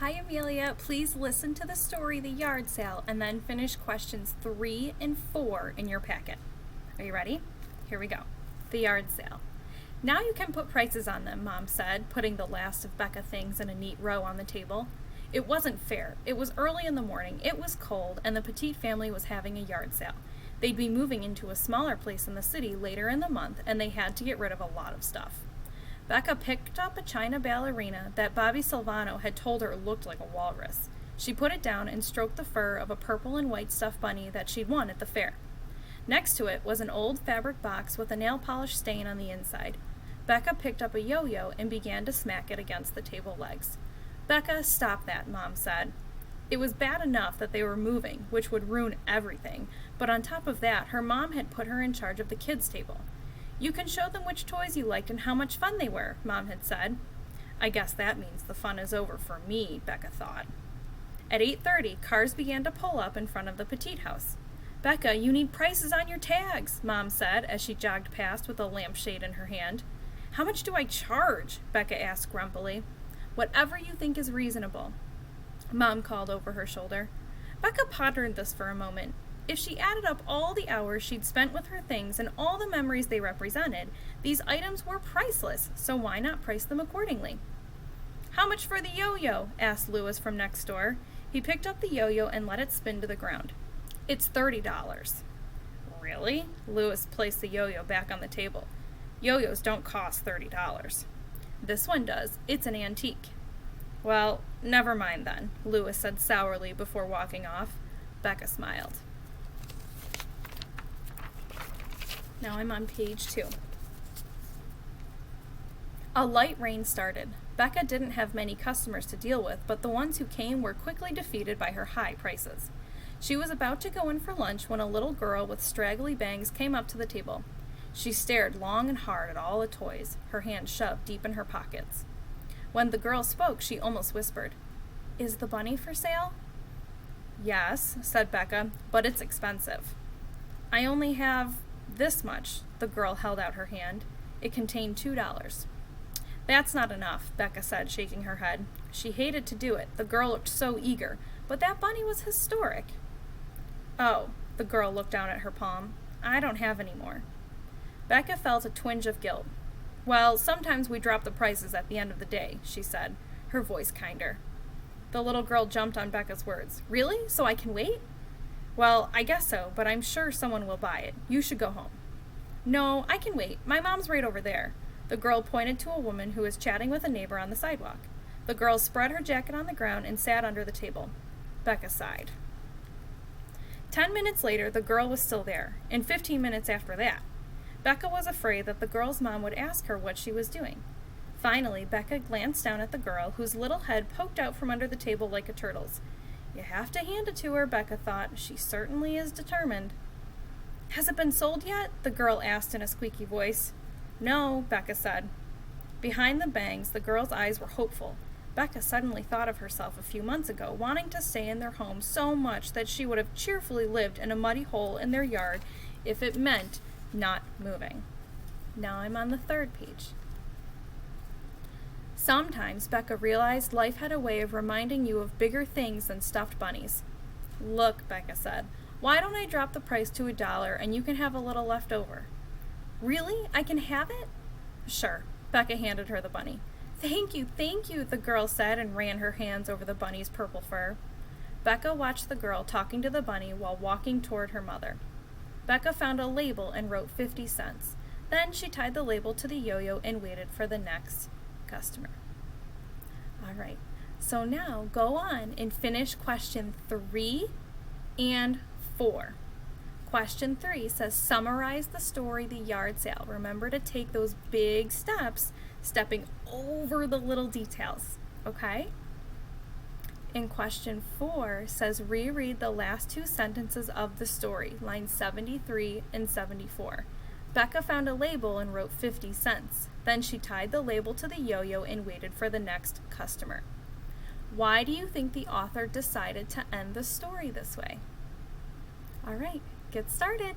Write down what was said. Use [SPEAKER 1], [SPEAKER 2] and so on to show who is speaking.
[SPEAKER 1] Hi, Amelia. Please listen to the story, The Yard Sale, and then finish questions 3 and 4 in your packet. Are you ready? Here we go. The Yard Sale. Now you can put prices on them, Mom said, putting the last of Becca things in a neat row on the table. It wasn't fair. It was early in the morning, it was cold, and the Petit family was having a yard sale. They'd be moving into a smaller place in the city later in the month, and they had to get rid of a lot of stuff. Becca picked up a china ballerina that Bobby Silvano had told her looked like a walrus. She put it down and stroked the fur of a purple and white stuffed bunny that she'd won at the fair. Next to it was an old fabric box with a nail polish stain on the inside. Becca picked up a yo-yo and began to smack it against the table legs. "Becca, stop that," Mom said. It was bad enough that they were moving, which would ruin everything, but on top of that, her mom had put her in charge of the kids' table. "You can show them which toys you liked and how much fun they were," Mom had said. I guess that means the fun is over for me, Becca thought. At 8:30, cars began to pull up in front of the Petit house. "Becca, you need prices on your tags," Mom said as she jogged past with a lampshade in her hand. "How much do I charge?" Becca asked grumpily. "Whatever you think is reasonable," Mom called over her shoulder. Becca pondered this for a moment. If she added up all the hours she'd spent with her things and all the memories they represented, these items were priceless, so why not price them accordingly? "How much for the yo-yo?" asked Louis from next door. He picked up the yo-yo and let it spin to the ground. "It's $30. "Really?" Louis placed the yo-yo back on the table. "Yo-yos don't cost $30. "This one does. It's an antique." "Well, never mind then," Louis said sourly before walking off. Becca smiled. Now I'm on page 2. A light rain started. Becca didn't have many customers to deal with, but the ones who came were quickly defeated by her high prices. She was about to go in for lunch when a little girl with straggly bangs came up to the table. She stared long and hard at all the toys, her hands shoved deep in her pockets. When the girl spoke, she almost whispered, "Is the bunny for sale?" "Yes," said Becca, "but it's expensive." "I only have this much." The girl held out her hand. It contained $2. "That's not enough," Becca said, shaking her head. She hated to do it. The girl looked so eager, but that bunny was historic. "Oh," the girl looked down at her palm. "I don't have any more." Becca felt a twinge of guilt. "Well, sometimes we drop the prices at the end of the day," she said, her voice kinder. The little girl jumped on Becca's words. "Really? So I can wait?" "Well, I guess so, but I'm sure someone will buy it. You should go home." "No, I can wait. My mom's right over there." The girl pointed to a woman who was chatting with a neighbor on the sidewalk. The girl spread her jacket on the ground and sat under the table. Becca sighed. 10 minutes later, the girl was still there, and 15 minutes after that. Becca was afraid that the girl's mom would ask her what she was doing. Finally, Becca glanced down at the girl, whose little head poked out from under the table like a turtle's. You have to hand it to her, Becca thought. She certainly is determined. "Has it been sold yet?" the girl asked in a squeaky voice. "No," Becca said. Behind the bangs, the girl's eyes were hopeful. Becca suddenly thought of herself a few months ago, wanting to stay in their home so much that she would have cheerfully lived in a muddy hole in their yard if it meant not moving. Now I'm on the 3rd page. Sometimes Becca realized life had a way of reminding you of bigger things than stuffed bunnies. "Look," Becca said, "why don't I drop the price to $1 and you can have a little left over?" "Really? I can have it?" "Sure." Becca handed her the bunny. Thank you," the girl said and ran her hands over the bunny's purple fur. Becca watched the girl talking to the bunny while walking toward her mother. Becca found a label and wrote 50 cents. Then she tied the label to the yo-yo and waited for the next customer. All right, so now go on and finish question 3 and 4. Question 3 says, summarize the story, The Yard Sale. Remember to take those big steps, stepping over the little details, okay? And question 4 says, reread the last 2 sentences of the story, lines 73 and 74. Becca found a label and wrote 50 cents. Then she tied the label to the yo-yo and waited for the next customer. Why do you think the author decided to end the story this way? All right, get started.